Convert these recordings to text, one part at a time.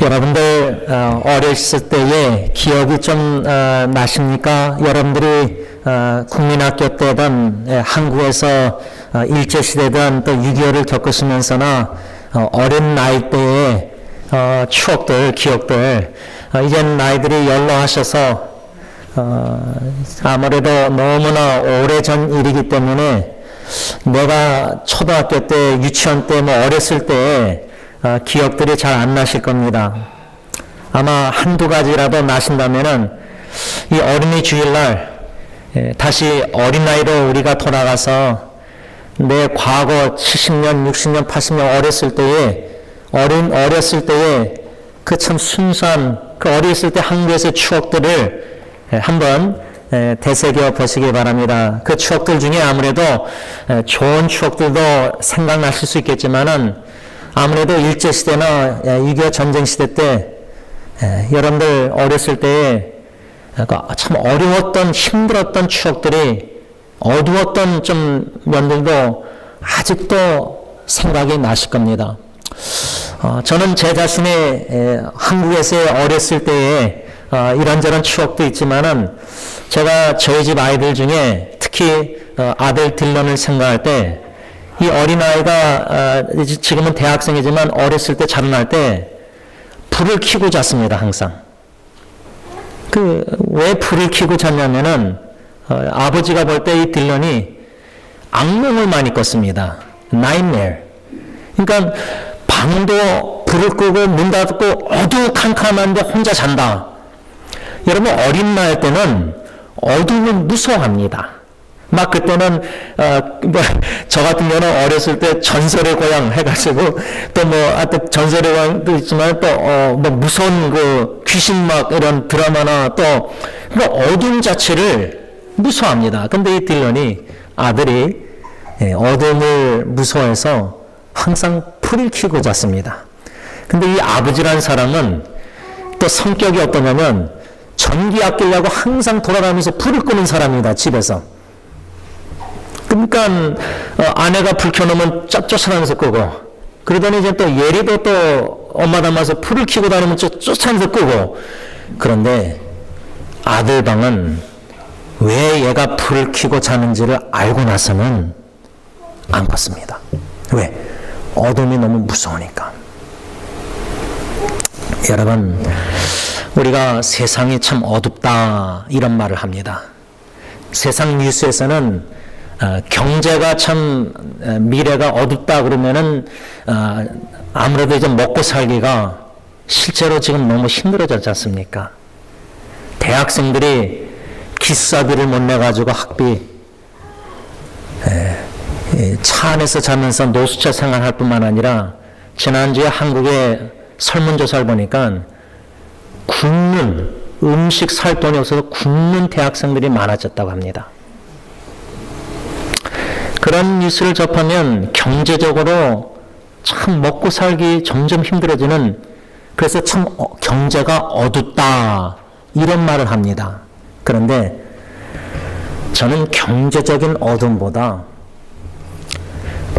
여러분들 어렸을 때의 기억이 좀 나십니까? 여러분들이 국민학교 때든 한국에서 일제시대든 또 6.25를 겪으시면서나 어린 나이 때의 추억들, 기억들, 이젠 나이들이 연로하셔서 아무래도 너무나 오래전 일이기 때문에 내가 초등학교 때, 유치원 때, 어렸을 때 기억들이 잘 안 나실 겁니다. 아마 한두 가지라도 나신다면은 이 어린이 주일날 다시 어린 나이로 우리가 돌아가서 내 과거 70년, 60년, 80년 어렸을 때의 그 참 순수한 그 어렸을 때 한국에서의 추억들을 한번 되새겨 보시기 바랍니다. 그 추억들 중에 아무래도 좋은 추억들도 생각나실 수 있겠지만은 아무래도 일제시대나 6.25 전쟁시대 때 여러분들 어렸을 때에 참 어려웠던 힘들었던 추억들이 어두웠던 좀 면들도 아직도 생각이 나실 겁니다. 저는 제 자신의 한국에서의 어렸을 때에 이런저런 추억도 있지만은 제가 저희 집 아이들 중에 특히 아들 딜런을 생각할 때 이 어린아이가 지금은 대학생이지만 어렸을 때 자라날 때 불을 켜고 잤습니다. 항상. 왜 불을 켜고 잤냐면은 아버지가 볼 때 이 딜런이 악몽을 많이 꿨습니다. nightmare. 그러니까 방도 불을 끄고 문 닫고 어두컴컴한데 혼자 잔다. 여러분 어린 나이 때는 어둠을 무서워합니다. 막 그때는 저 같은 경우는 어렸을 때 전설의 고향 해가지고 또 전설의 고향도 있지만 또 무서운 그 귀신 막 이런 드라마나 또 어둠 자체를 무서워합니다. 근데 이 딜런이 아들이 어둠을 무서워해서 항상 불을 켜고 잤습니다. 근데 이 아버지라는 사람은 또 성격이 어떠냐면 전기 아끼려고 항상 돌아가면서 불을 끄는 사람입니다. 집에서. 그러니까 아내가 불 켜놓으면 쫓아다니면서 끄고 그러더니 이제 또 예리도 또 엄마 닮아서 불을 켜고 다니면 쫓아다니면서 끄고 그런데 아들 방은 왜 얘가 불을 켜고 자는지를 알고 나서는 안 껐습니다. 왜? 어둠이 너무 무서우니까. 여러분 우리가 세상이 참 어둡다 이런 말을 합니다. 세상 뉴스에서는 경제가 참 미래가 어둡다 그러면은 아무래도 이제 먹고 살기가 실제로 지금 너무 힘들어졌지 않습니까? 대학생들이 기숙사비를 못 내가지고 학비 차 안에서 자면서 노숙자 생활할 뿐만 아니라 지난주에 한국의 설문조사를 보니까 굶는 음식 살 돈이 없어서 굶는 대학생들이 많아졌다고 합니다. 그런 뉴스를 접하면 경제적으로 참 먹고 살기 점점 힘들어지는 그래서 참 경제가 어둡다 이런 말을 합니다. 그런데 저는 경제적인 어둠보다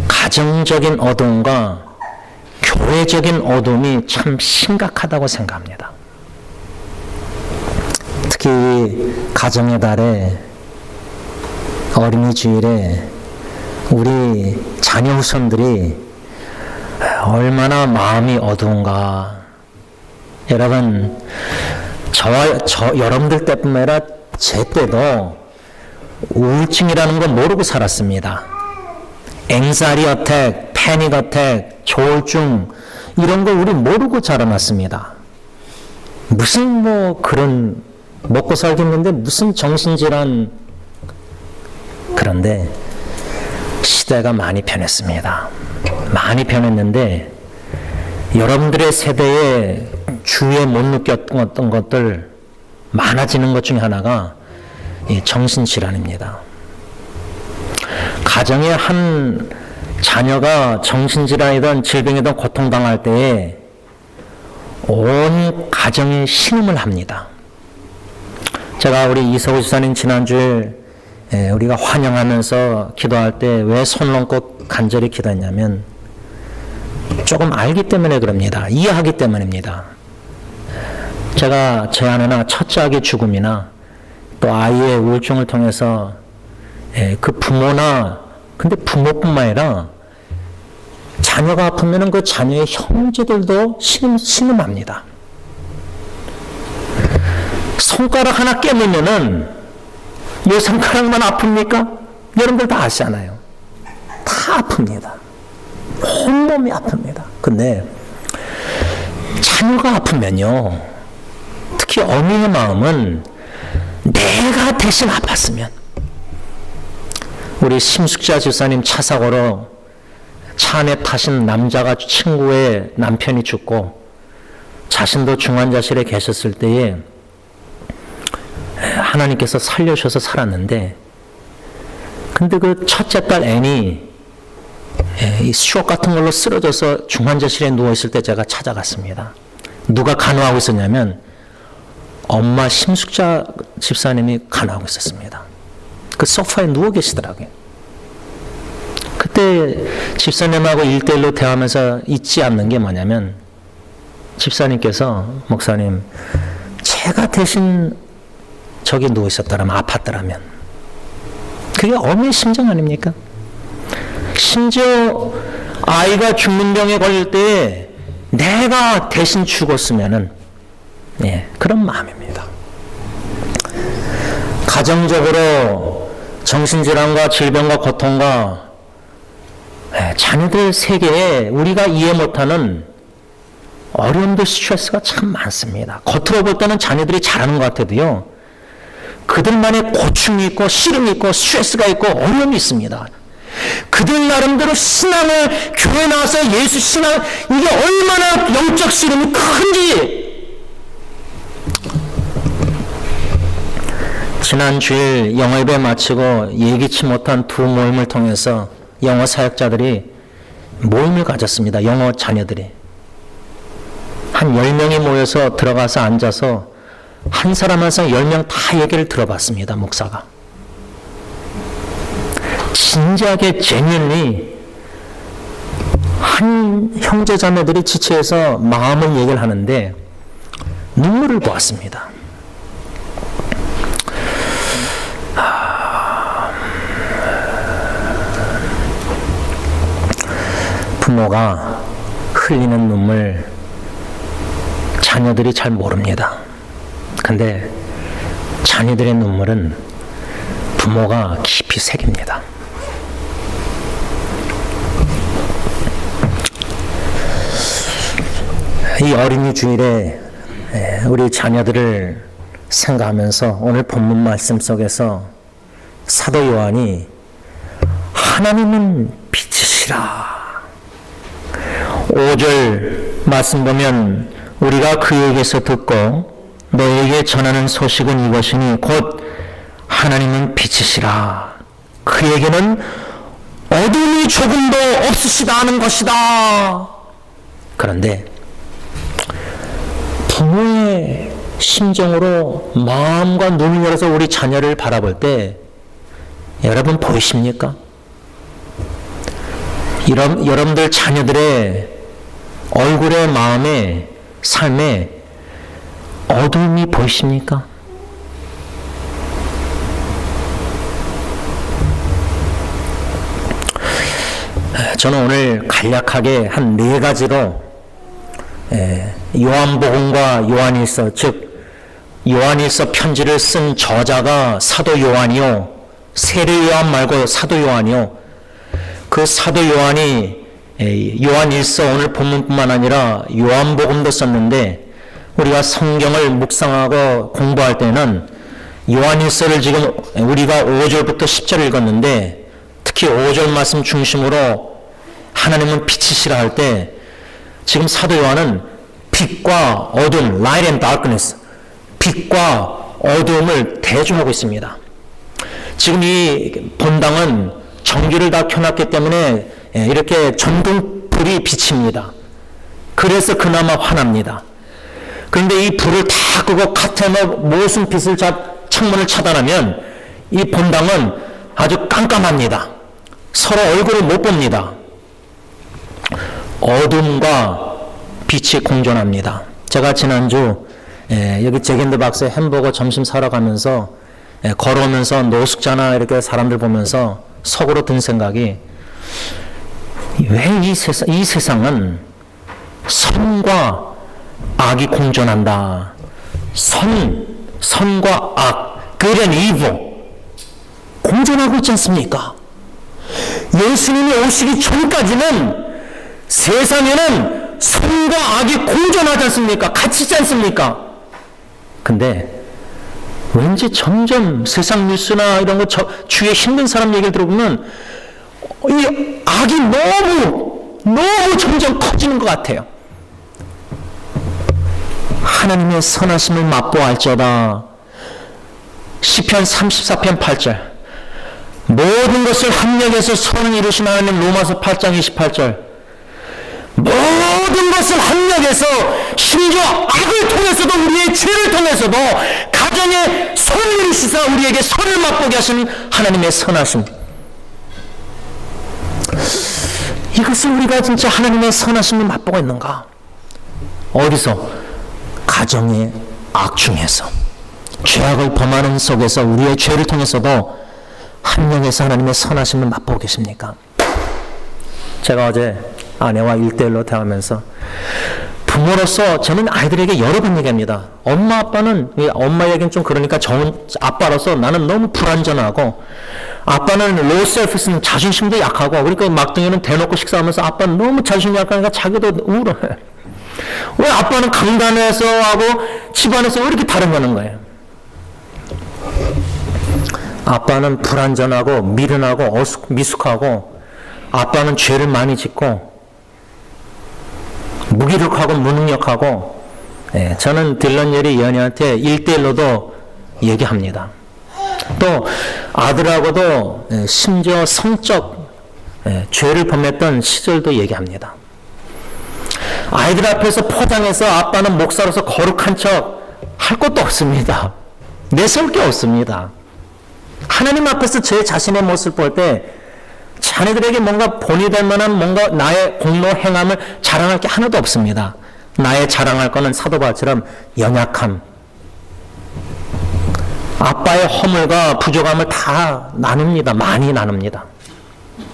가정적인 어둠과 교회적인 어둠이 참 심각하다고 생각합니다. 특히 가정의 달에 어린이 주일에 우리 자녀 후손들이 얼마나 마음이 어두운가. 여러분 여러분들 때뿐만 아니라 제 때도 우울증이라는 건 모르고 살았습니다. 앵사리 어택, 패닉 어택, 조울증 이런 거 우리 모르고 자라났습니다. 무슨 그런 먹고 살겠는데 무슨 정신질환. 그런데 시대가 많이 변했습니다. 많이 변했는데 여러분들의 세대에 주위에 못 느꼈던 것들 많아지는 것 중에 하나가 이 정신질환입니다. 가정에 한 자녀가 정신질환이든 질병이든 고통당할 때에 온 가정이 신음을 합니다. 제가 우리 이석우 지사님 지난주에 우리가 환영하면서 기도할 때 왜 손 얹고 간절히 기도했냐면 조금 알기 때문에 그럽니다. 이해하기 때문입니다. 제가 제 아내나 첫째 아기의 죽음이나 또 아이의 우울증을 통해서 그 부모나, 근데 부모뿐만 아니라 자녀가 아프면 그 자녀의 형제들도 신음합니다. 손가락 하나 깨물면은 이 손가락만 아픕니까? 여러분들 다 아시잖아요. 다 아픕니다. 온몸이 아픕니다. 근데 자녀가 아프면요, 특히 어미의 마음은 내가 대신 아팠으면. 우리 심숙자 집사님 차 사고로 차 안에 타신 남자가 친구의 남편이 죽고 자신도 중환자실에 계셨을 때에 하나님께서 살려주셔서 살았는데, 근데 그 첫째 딸 앤이 이 스트로크 같은 걸로 쓰러져서 중환자실에 누워있을 때 제가 찾아갔습니다. 누가 간호하고 있었냐면 엄마 심숙자 집사님이 간호하고 있었습니다. 그 소파에 누워 계시더라고요. 그때 집사님하고 1대1로 대화하면서 잊지 않는 게 뭐냐면, 집사님께서 목사님, 제가 대신 저기 누워 있었더라면, 아팠더라면, 그게 어미의 심정 아닙니까? 심지어 아이가 죽는 병에 걸릴 때 내가 대신 죽었으면은, 그런 마음입니다. 가정적으로 정신질환과 질병과 고통과 자녀들 세계에 우리가 이해 못하는 어려움들, 스트레스가 참 많습니다. 겉으로 볼 때는 자녀들이 잘하는 것 같아도요, 그들만의 고충이 있고 시름이 있고 스트레스가 있고 어려움이 있습니다. 그들 나름대로 신앙을, 교회 나와서 예수 신앙, 이게 얼마나 영적 시름이 큰지. 지난 주일 영어 예배 마치고 예기치 못한 두 모임을 통해서 영어 사역자들이 모임을 가졌습니다. 영어 자녀들이. 한 10명이 모여서 들어가서 앉아서 한 사람 한 사람 10명 다 얘기를 들어봤습니다. 목사가. 진지하게 genuinely 한 형제 자매들이 지체해서 마음을 얘기를 하는데 눈물을 보았습니다. 부모가 흘리는 눈물 자녀들이 잘 모릅니다. 근데 자녀들의 눈물은 부모가 깊이 새깁니다. 이 어린이 주일에 우리 자녀들을 생각하면서 오늘 본문 말씀 속에서 사도 요한이 하나님은 빛이시라. 5절 말씀 보면 우리가 그에게서 듣고 너에게 전하는 소식은 이것이니 곧 하나님은 빛이시라. 그에게는 어둠이 조금도 없으시다 하는 것이다. 그런데 부모의 심정으로 마음과 눈을 열어서 우리 자녀를 바라볼 때 여러분 보이십니까? 여러분들 자녀들의 얼굴에, 마음에, 삶에 어둠이 보이십니까? 저는 오늘 간략하게 한 4가지로 요한복음과 요한일서, 즉 요한일서 편지를 쓴 저자가 사도 요한이요, 세례 요한 말고 사도 요한이요, 그 사도 요한이 요한일서 오늘 본문뿐만 아니라 요한복음도 썼는데, 우리가 성경을 묵상하고 공부할 때는 요한일서를 지금 우리가 5절부터 10절 읽었는데, 특히 5절 말씀 중심으로 하나님은 빛이시라 할 때 지금 사도 요한은 빛과 어둠, light and darkness, 빛과 어둠을 대조하고 있습니다. 지금 이 본당은 전기를 다 켜놨기 때문에 이렇게 전등불이 비칩니다. 그래서 그나마 환합니다. 그런데 이 불을 다 끄고 카테너 모순 빛을 창문을 차단하면 이 본당은 아주 깜깜합니다. 서로 얼굴을 못 봅니다. 어둠과 빛이 공존합니다. 제가 지난주 여기 잭앤드박스에 햄버거 점심 사러 가면서 걸어오면서 노숙자나 이렇게 사람들 보면서 속으로 든 생각이, 왜 이 세상은 선과 악이 공존한다. 선과 악, good and evil 공존하고 있지 않습니까? 예수님이 오시기 전까지는 세상에는 선과 악이 공존하지 않습니까? 같이 있지 않습니까? 근데 왠지 점점 세상 뉴스나 이런 거 주위에 힘든 사람 얘기를 들어보면 이 악이 너무 점점 커지는 것 같아요. 하나님의 선하심을 맛보알지어다. 시편 34편 8절, 모든 것을 합력해서 선을 이루신 하나님. 로마서 8장 28절, 모든 것을 합력해서 심지어 악을 통해서도, 우리의 죄를 통해서도 가정에 선을 이루시사 우리에게 선을 맛보게 하시는 하나님의 선하심. 이것을 우리가 진짜 하나님의 선하심을 맛보고 있는가? 어디서? 가정의 악 중에서, 죄악을 범하는 속에서 우리의 죄를 통해서도 합력해서 하나님의 선하심을 맛보고 계십니까? 제가 어제 아내와 1대1로 대화하면서, 부모로서 저는 아이들에게 여러 번 얘기합니다. 엄마 아빠는, 엄마 얘기는 좀 그러니까 아빠로서 나는 너무 불완전하고, 아빠는 low self-esteem, 자존심도 약하고, 그러니까 막둥이는 대놓고 식사하면서 아빠는 너무 자존심이 약하니까 자기도 우울해. 왜 아빠는 강단에서 하고 집안에서 왜 이렇게 다른가는 거예요? 아빠는 불완전하고 미련하고 미숙하고, 아빠는 죄를 많이 짓고 무기력하고 무능력하고. 저는 딜런 예리 연희한테 1대1로도 얘기합니다. 또 아들하고도 심지어 성적 죄를 범했던 시절도 얘기합니다. 아이들 앞에서 포장해서 아빠는 목사로서 거룩한 척 할 것도 없습니다. 내세울 게 없습니다. 하나님 앞에서 제 자신의 모습을 볼 때 자녀들에게 뭔가 본이 될 만한 뭔가 나의 공로 행함을 자랑할 게 하나도 없습니다. 나의 자랑할 거는 사도 바울처럼 연약함, 아빠의 허물과 부족함을 다 나눕니다. 많이 나눕니다.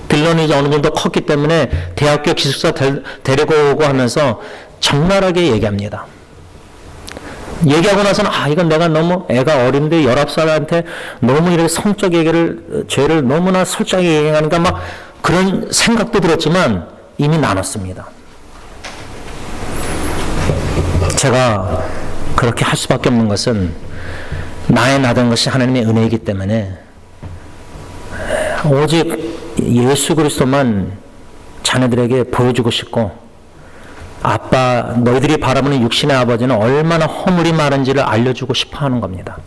딜런이 이제 어느 정도 컸기 때문에 대학교 기숙사 데리고 오고 하면서 적나라하게 얘기합니다. 얘기하고 나서는, 이건 내가 너무 애가 어린데 19살한테 너무 이렇게 성적 얘기를, 죄를 너무나 솔직하게 얘기하니까 막 그런 생각도 들었지만 이미 나눴습니다. 제가 그렇게 할 수밖에 없는 것은 나의 나된 것이 하나님의 은혜이기 때문에 오직 예수 그리스도만 자녀들에게 보여주고 싶고, 아빠, 너희들이 바라보는 육신의 아버지는 얼마나 허물이 많은지를 알려주고 싶어 하는 겁니다.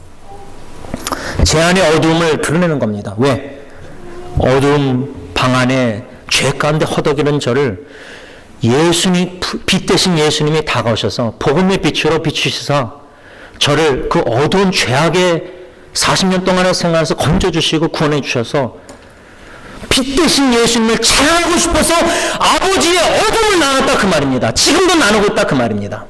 제 안의 어두움을 드러내는 겁니다. 왜? 어두움 방 안에 죄 가운데 허덕이는 저를 예수님, 빛 대신 예수님이 다가오셔서 복음의 빛으로 비추시사 저를 그 어두운 죄악의 40년 동안의 생활에서 건져주시고 구원해 주셔서 빛 대신 예수님을 찬양하고 싶어서 아버지의 어둠을 나눴다 그 말입니다. 지금도 나누고 있다 그 말입니다.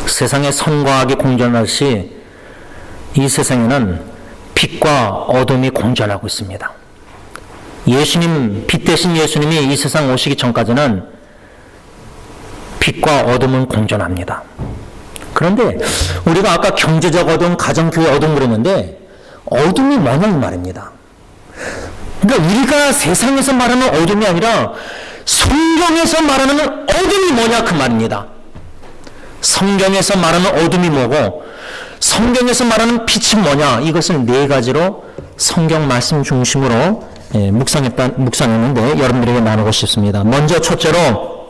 세상에 선과 악이 공존하듯이 이 세상에는 빛과 어둠이 공존하고 있습니다. 예수님, 빛 대신 예수님이 이 세상 오시기 전까지는 빛과 어둠은 공존합니다. 그런데 우리가 아까 경제적 어둠, 가정교회 어둠 그랬는데 어둠이 뭐냐는 말입니다. 그러니까 우리가 세상에서 말하는 어둠이 아니라 성경에서 말하는 어둠이 뭐냐 그 말입니다. 성경에서 말하는 어둠이 뭐고 성경에서 말하는 빛이 뭐냐, 이것을 네 가지로 성경 말씀 중심으로 묵상했는데 여러분들에게 나누고 싶습니다. 먼저 첫째로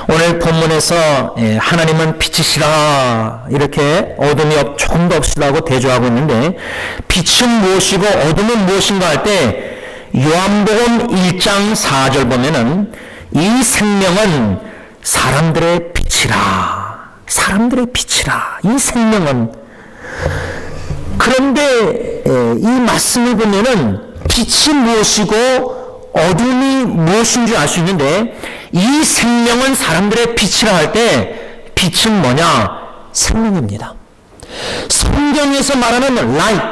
오늘 본문에서 하나님은 빛이시라 이렇게 어둠이 조금 더 없으라고 대조하고 있는데, 빛은 무엇이고 어둠은 무엇인가 할 때 요한복음 1장 4절 보면은 이 생명은 사람들의 빛이라, 사람들의 빛이라, 이 생명은. 그런데 이 말씀을 보면은 빛이 무엇이고 어둠이 무엇인 줄 알 수 있는데, 이 생명은 사람들의 빛이라 할 때 빛은 뭐냐? 생명입니다. 성경에서 말하는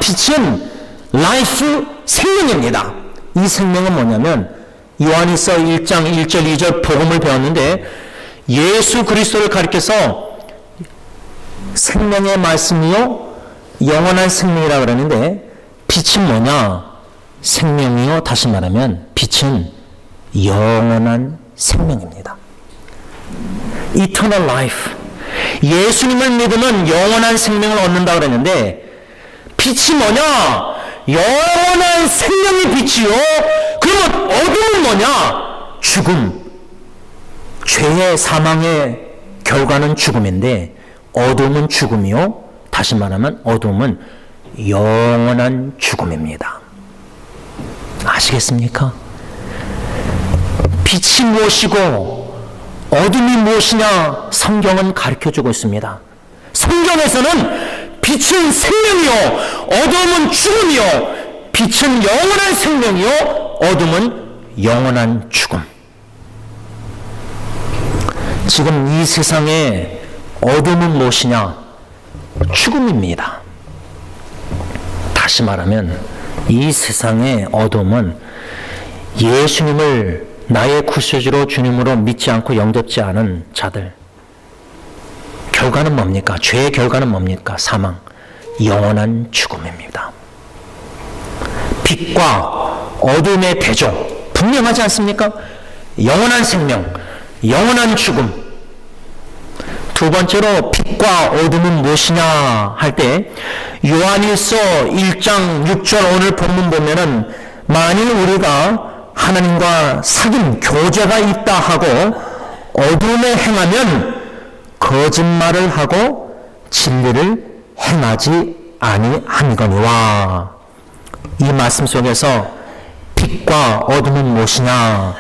빛은 라이프, 생명입니다. 이 생명은 뭐냐면 요한일서 1장 1절 2절 복음을 배웠는데 예수 그리스도를 가리켜서 생명의 말씀이요 영원한 생명이라고 그러는데 빛은 뭐냐? 생명이요, 다시 말하면 빛은 영원한 생명입니다. Eternal life. 예수님을 믿으면 영원한 생명을 얻는다고 그랬는데 빛이 뭐냐? 영원한 생명의 빛이요. 그러면 어둠은 뭐냐? 죽음. 죄의 사망의 결과는 죽음인데 어둠은 죽음이요. 다시 말하면 어둠은 영원한 죽음입니다. 아시겠습니까? 빛이 무엇이고 어둠이 무엇이냐 성경은 가르쳐주고 있습니다. 성경에서는 빛은 생명이요 어둠은 죽음이요 빛은 영원한 생명이요 어둠은 영원한 죽음. 지금 이 세상에 어둠은 무엇이냐? 죽음입니다. 다시 말하면 이 세상의 어둠은 예수님을 나의 구세주로 주님으로 믿지 않고 영접지 않은 자들. 결과는 뭡니까? 죄의 결과는 뭡니까? 사망. 영원한 죽음입니다. 빛과 어둠의 대조. 분명하지 않습니까? 영원한 생명, 영원한 죽음. 두 번째로 빛과 어둠은 무엇이냐 할 때 요한일서 1장 6절 오늘 본문 보면은 만일 우리가 하나님과 사귐 교제가 있다 하고 어둠에 행하면 거짓말을 하고 진리를 행하지 아니함이거니와. 이 말씀 속에서 빛과 어둠은 무엇이냐?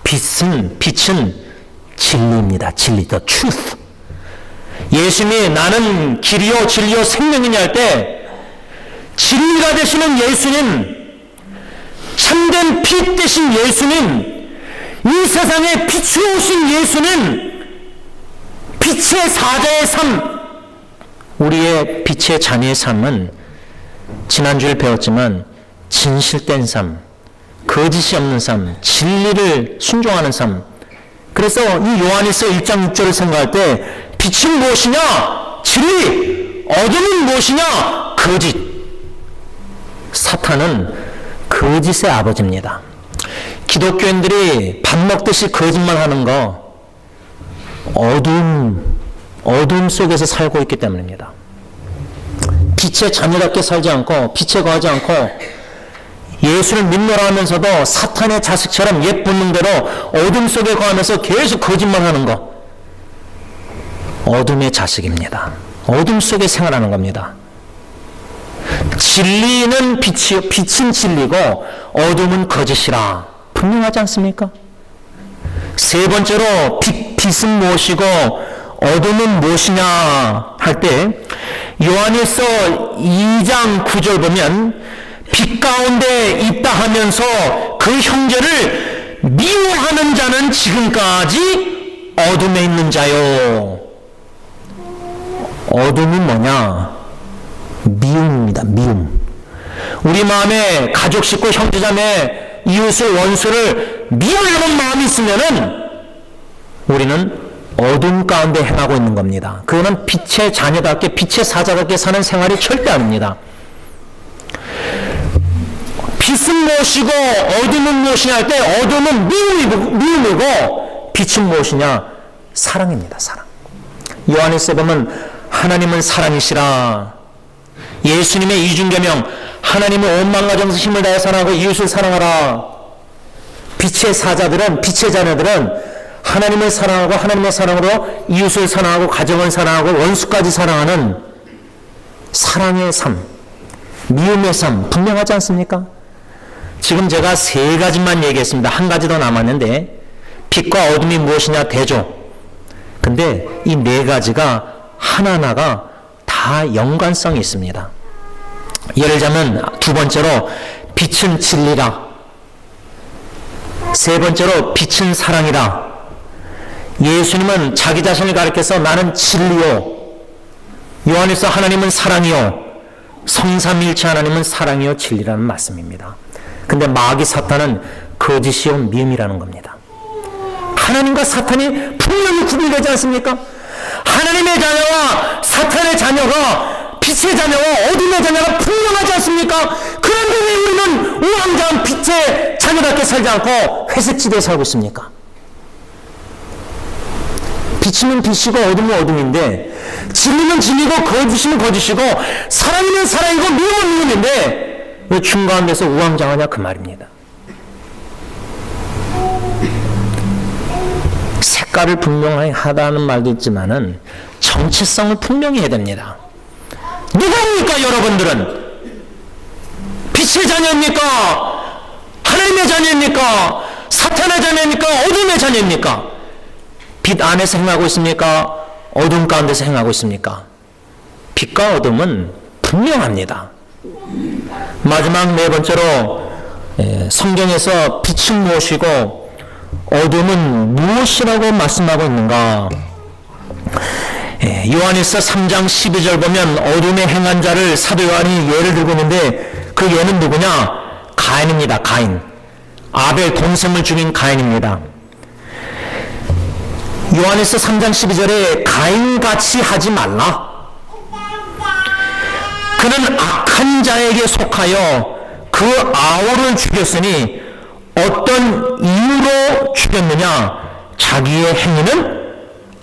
빛은 진리입니다. 진리, the truth. 예수님이 나는 길이요 진리요 생명이냐 할 때 진리가 되시는 예수님, 참된 빛 되신 예수님, 이 세상에 빛이 오신 예수님, 빛의 사자의 삶, 우리의 빛의 자녀의 삶은 지난주에 배웠지만 진실된 삶, 거짓이 없는 삶, 진리를 순종하는 삶. 그래서 이 요한일서 1장 6절을 생각할 때 빛은 무엇이냐? 진리. 어둠은 무엇이냐? 거짓. 사탄은 거짓의 아버지입니다. 기독교인들이 밥 먹듯이 거짓말 하는 거 어둠 속에서 살고 있기 때문입니다. 빛의 자녀답게 살지 않고 빛에 거하지 않고 예수를 믿노라 하면서도 사탄의 자식처럼 옛 본능대로 어둠 속에 거하면서 계속 거짓말하는 거 어둠의 자식입니다. 어둠 속에 생활하는 겁니다. 진리는 빛이요 빛은 진리고 어둠은 거짓이라 분명하지 않습니까? 세 번째로 빛은 무엇이고 어둠은 무엇이냐 할 때 요한일서 2장 9절 보면 빛 가운데 있다 하면서 그 형제를 미워하는 자는 지금까지 어둠에 있는 자요. 어둠은 뭐냐? 미움입니다. 미움. 우리 마음에 가족, 식구, 형제자매, 이웃을, 원수를 미워하는 마음이 있으면은 우리는 어둠 가운데 행하고 있는 겁니다. 그거는 빛의 자녀답게 빛의 사자답게 사는 생활이 절대 아닙니다. 빛은 무엇이고 어둠은 무엇이냐 할 때 어둠은 미움이고 빛은 무엇이냐? 사랑입니다. 사랑. 요한일서 보면 하나님은 사랑이시라. 예수님의 이중계명 하나님은 온 마음과 정성 힘을 다해 사랑하고 이웃을 사랑하라. 빛의 사자들은 빛의 자녀들은 하나님을 사랑하고 하나님의 사랑으로 이웃을 사랑하고 가정을 사랑하고 원수까지 사랑하는 사랑의 삶, 미움의 삶 분명하지 않습니까? 지금 제가 세 가지만 얘기했습니다. 한 가지 더 남았는데 빛과 어둠이 무엇이냐 대조. 근데 이 네 가지가 하나하나가 다 연관성이 있습니다. 예를 들자면 두 번째로 빛은 진리라. 세 번째로 빛은 사랑이라. 예수님은 자기 자신을 가리켜서 나는 진리요, 요한일서 하나님은 사랑이요, 성삼일체 하나님은 사랑이요 진리라는 말씀입니다. 근데 마귀 사탄은 거짓이요 미움이라는 겁니다. 하나님과 사탄이 분명히 구분되지 않습니까? 하나님의 자녀와 사탄의 자녀가, 빛의 자녀와 어둠의 자녀가 분명하지 않습니까? 그런데 왜 우리는 우왕좌왕 빛의 자녀답게 살지 않고 회색지대에 살고 있습니까? 빛이면 빛이고 어둠은 어둠인데, 진리는 진리고 거짓이면 거짓이고, 사랑이면 사랑이고 미움은 미움인데 왜 중간 데서 우왕좌왕하냐 그 말입니다. 색깔을 분명히 하다는 말도 있지만은 정체성을 분명히 해야 됩니다. 누구입니까 여러분들은? 빛의 자녀입니까? 하나님의 자녀입니까? 사탄의 자녀입니까? 어둠의 자녀입니까? 빛 안에서 행하고 있습니까? 어둠 가운데서 행하고 있습니까? 빛과 어둠은 분명합니다. 마지막 네 번째로 성경에서 빛은 무엇이고 어둠은 무엇이라고 말씀하고 있는가? 요한일서 3장 12절 보면 어둠에 행한 자를 사도 요한이 예를 들고 있는데 그 예는 누구냐? 가인입니다. 가인. 아벨 동생을 죽인 가인입니다. 요한일서 3장 12절에 가인같이 하지 말라. 그는 악한 자에게 속하여 그 아우를 죽였으니 어떤 이유로 죽였느냐? 자기의 행위는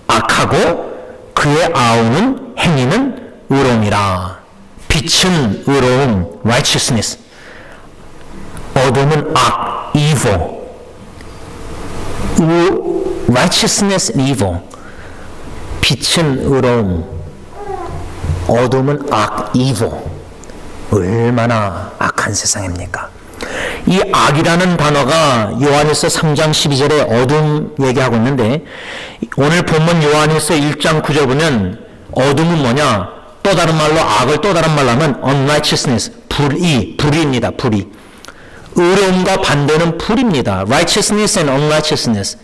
악하고 그의 아우는 행위는 의로움이라. 빛은 의로움, righteousness. 어둠은 악, evil. righteousness and evil. 빛은 의로움, 어둠은 악, evil. 얼마나 악한 세상입니까? 이 악이라는 단어가 요한일서 3장 12절에 어둠 얘기하고 있는데, 오늘 본문 요한일서 1장 9절 보면 어둠은 뭐냐? 또 다른 말로 악을 또 다른 말로 하면 unrighteousness, 불의입니다. 불의. 의로움과 반대는 불입니다. righteousness and unrighteousness.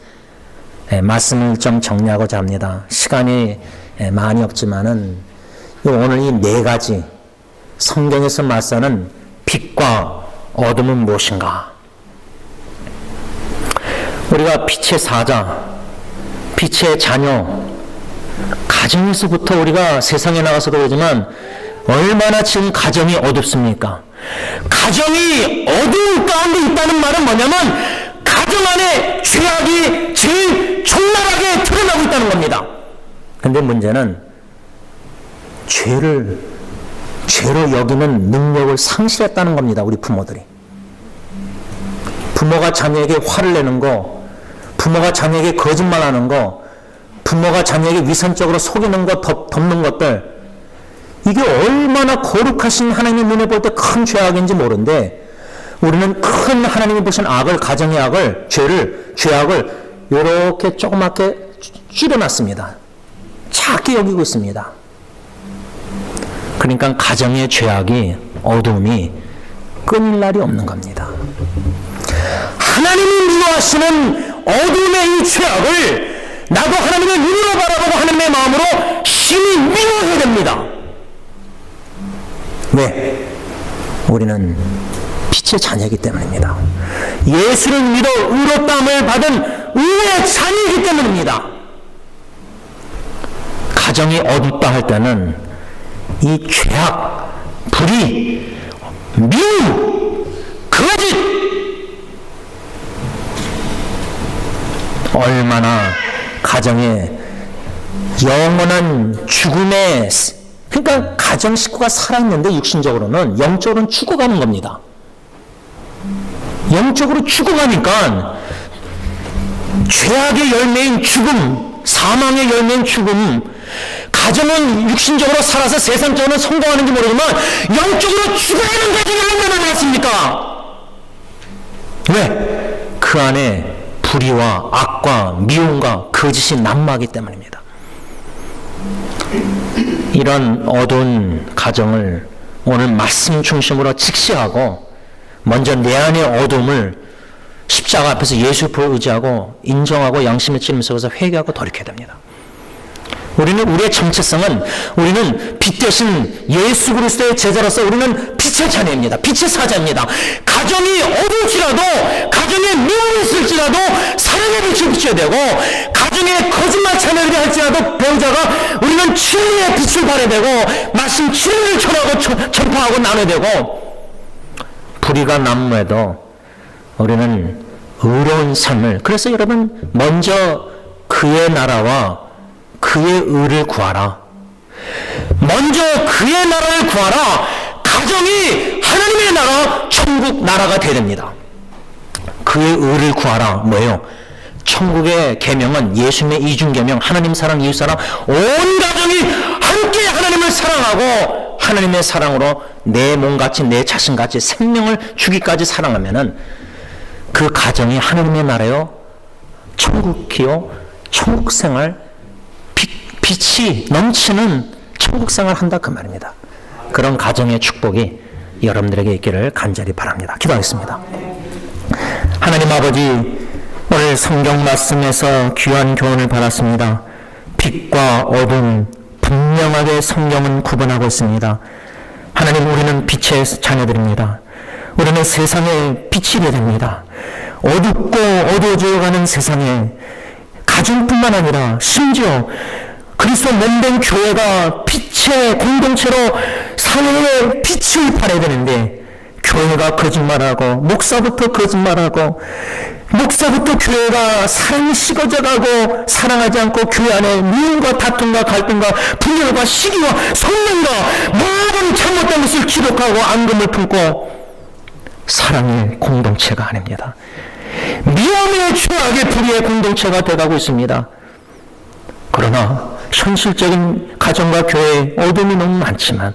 말씀을 좀 정리하고자 합니다. 시간이 많이 없지만은 오늘 이 네 가지 성경에서 말씀하는 빛과 어둠은 무엇인가? 우리가 빛의 사자, 빛의 자녀, 가정에서부터 우리가 세상에 나가서도 그러지만 얼마나 지금 가정이 어둡습니까? 가정이 어두운 가운데 있다는 말은 뭐냐면 가정 안에 죄악이 제일 적나라하게 드러나고 있다는 겁니다. 근데 문제는 죄로 여기는 능력을 상실했다는 겁니다. 우리 부모들이. 부모가 자녀에게 화를 내는 거, 부모가 자녀에게 거짓말하는 거, 부모가 자녀에게 위선적으로 속이는 것, 덮는 것들, 이게 얼마나 거룩하신 하나님의 눈에 볼 때 큰 죄악인지 모르는데 우리는 큰 하나님이 보신 악을, 가정의 악을, 죄악을 이렇게 조그맣게 줄여놨습니다. 작게 여기고 있습니다. 그러니까 가정의 죄악이, 어둠이 끊일 날이 없는 겁니다. 하나님이 미워하시는 어둠의 이 죄악을 나도 하나님의 눈으로 바라보고 하나님의 마음으로 심히 미워해야 됩니다. 왜? 우리는 빛의 자녀이기 때문입니다. 예수를 믿어 의롭다함을 받은 의의 자녀이기 때문입니다. 가정이 어둡다 할 때는 이 죄악, 불의, 미움, 거짓, 얼마나 가정에 영원한 죽음의, 그러니까 가정 식구가 살아있는데 육신적으로는, 영적으로는 죽어가는 겁니다. 영적으로 죽어가니까 죄악의 열매인 죽음, 사망의 열매인 죽음, 가정은 육신적으로 살아서 세상적으로는 성공하는지 모르지만 영적으로 죽어가는 가정이 얼마나 많습니까? 왜? 그 안에 불의와 악과 미움과 거짓이 난무하기 때문입니다. 이런 어두운 가정을 오늘 말씀 중심으로 직시하고 먼저 내 안의 어둠을 십자가 앞에서 예수 의지하고 인정하고 양심의 찔림 속에서 회개하고 돌이켜야 됩니다. 우리의 정체성은 우리는 빛 대신 예수 그리스도의 제자로서 우리는 빛의 자녀입니다. 빛의 사자입니다. 가정이 어두울지라도, 가정에 미움이 있을지라도 사랑의 빛을 비춰야 되고, 가정에 거짓말 자녀들이 할지라도 배우자가 우리는 진리의 빛을 발해야 되고, 말씀 진리를 전하고 전파하고 나눠야 되고, 불의가 난무해도 우리는 의로운 삶을, 그래서 여러분 먼저 그의 나라와 그의 의를 구하라. 먼저 그의 나라를 구하라. 가정이 하나님의 나라, 천국 나라가 되야 됩니다. 그의 의를 구하라. 뭐예요? 천국의 계명은 예수님의 이중계명, 하나님 사랑, 이웃 사랑, 온 가정이 함께 하나님을 사랑하고 하나님의 사랑으로 내 몸같이 내 자신같이 생명을 주기까지 사랑하면은 그 가정이 하나님의 나라요, 천국이요, 천국생활, 빛이 넘치는 천국생활 한다 그 말입니다. 그런 가정의 축복이 여러분들에게 있기를 간절히 바랍니다. 기도하겠습니다. 하나님 아버지, 오늘 성경 말씀에서 귀한 교훈을 받았습니다. 빛과 어둠 분명하게 성경은 구분하고 있습니다. 하나님, 우리는 빛의 자녀들입니다. 우리는 세상의 빛이 되야 됩니다. 어둡고 어두워져가는 세상에 가정뿐만 아니라 심지어 그리스도 몸된 교회가 빛의 공동체로 사회에 빛을 발해야 되는데, 교회가 거짓말하고 목사부터 거짓말하고 목사부터 교회가 사랑이 식어져가고 사랑하지 않고 교회 안에 미움과 다툼과 갈등과 분열과 시기와 성능과 모든 잘못된 것을 기록하고 앙금을 품고 사랑의 공동체가 아닙니다. 미움의 죄악의 불의의 공동체가 돼가고 있습니다. 그러나 현실적인 가정과 교회에 어둠이 너무 많지만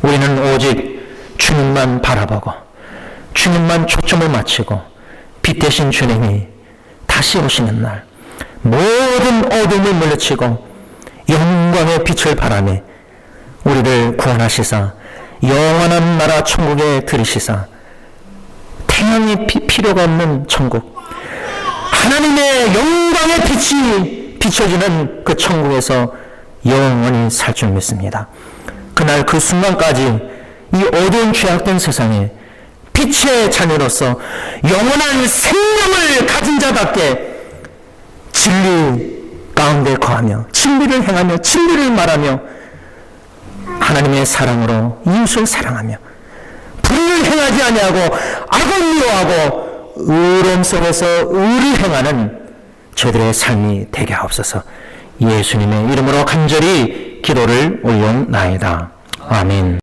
우리는 오직 주님만 바라보고 주님만 초점을 맞추고 빛 대신 주님이 다시 오시는 날 모든 어둠을 물리치고 영광의 빛을 바라며 우리를 구원하시사 영원한 나라 천국에 들이시사 태양이 필요가 없는 천국, 하나님의 영광의 빛이 비춰지는 그 천국에서 영원히 살 줄 믿습니다. 그날 그 순간까지 이 어두운 죄악된 세상에 빛의 자녀로서 영원한 생명을 가진 자답게 진리 가운데 거하며 진리를 행하며 진리를 말하며 하나님의 사랑으로 이웃을 사랑하며 불의를 행하지 아니하고 악을 미워하고 의로움 속에서 의를 행하는 저들의 삶이 되게 하옵소서. 예수님의 이름으로 간절히 기도를 올려나이다. 아멘.